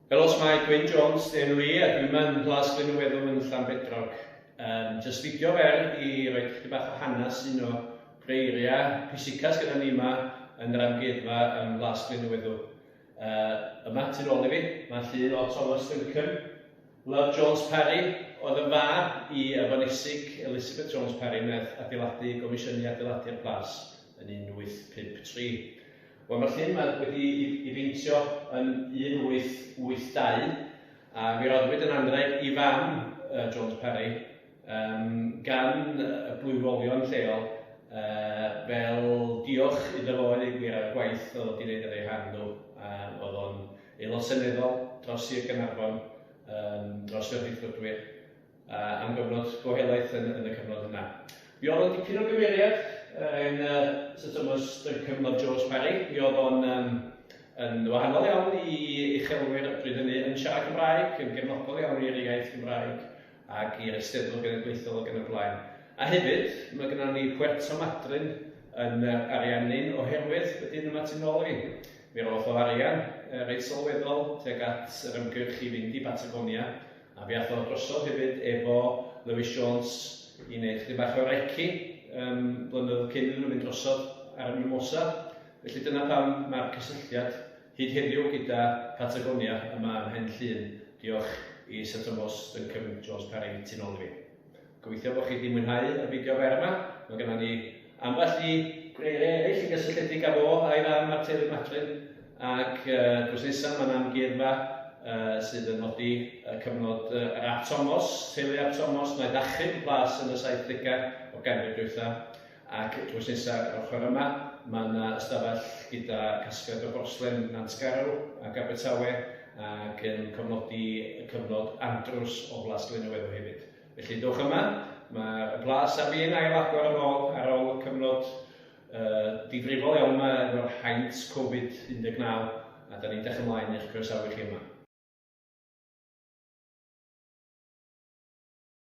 Fel os mae Gwyn Jones yn enw i, a dwi'n mynd Plas Glyn-y-Weddw yn Llanbedrog. Jyst fideo fer i roi chydig bach o hanes un o greiriau pwysicas gyda ni yma yn yr amgueddfa yn Plas Glyn-y-Weddw. Yma, tu ôl i fi, mae llun o Duncombe, Jones-Parry, oedd y fa i Farwnes Elizabeth Jones-Parry wnaeth adeiladu, gomisiynu adeiladu'r plas yn 1853. Wel, mae'r llun yma wedi ei feintio yn 1882 a mi roddwyd yn anreg i fam Jones-Parry gan y blwyfolion lleol fel diolch iddo fo i gwir ar y gwaith oedd wedi gwneud ar ei rhan nhw. Oedd o'n aelod seneddol dros i'r Nghaernarfon, dros i'r Rhyfeddodwyr am gyfnod gohelaeth yn y cyfnod yna. Mi oedd o'n dipyn o gymeriad yn Duncombe Jones-Parry. Mi oedd o'n yn wahanol iawn i uchelwyr bryd hynny yn siarad Cymraeg, yn gefnogol iawn i'r iaith Cymraeg ac i'r Eisteddfod Genedlaethol ac yn y blaen. A hefyd, mae gennym ni Portreadu Madryn yn ariannu'n oherwydd wedyn yma tu ôl i. Mi roedd o arian reit sylweddol tuag at yr ymgyrch i fynd i Patagonia, a fi ath o drosodd hefyd efo Gwyn Jones i wneud chydig bach o reci blynyddoedd cyn nhw'n mynd drosodd ar y Mimosa. Felly dyna pam mae'r cysylltiad hyd heddiw gyda Patagonia yma ym Mhen Llun. Diolch i Sir Duncombe Jones-Parry tu ôl i fi. Gobeithio bod chi wedi mwynhau y fideo fer yma. Mae gennym ni ambell i greiriau eraill yn gysylltiedig â fo a'i fam ar teulu Madryn. Ac drws nesaf mae'n amgueddfa sydd yn nodi cyfnod yr Ap Tomos, teulu Ap Tomos, mae'n dachyn plas yn y 70au o ganrif diwetha. Ac drws nesaf yr ochr yma, mae'n ystafell gyda casgliad o borslen Nantgarw ac Abertawe ac yn cofnodi y cyfnod andrws o Plas Glyn-y-Weddw hefyd. Felly dowch yma, mae'r plas ar fi'n ail agor yn ôl ar ôl y cyfnod difrifol iawn yma efo'r haint Covid-19 a da ni'n dechrau ymlaen i'ch croesawu chi yma.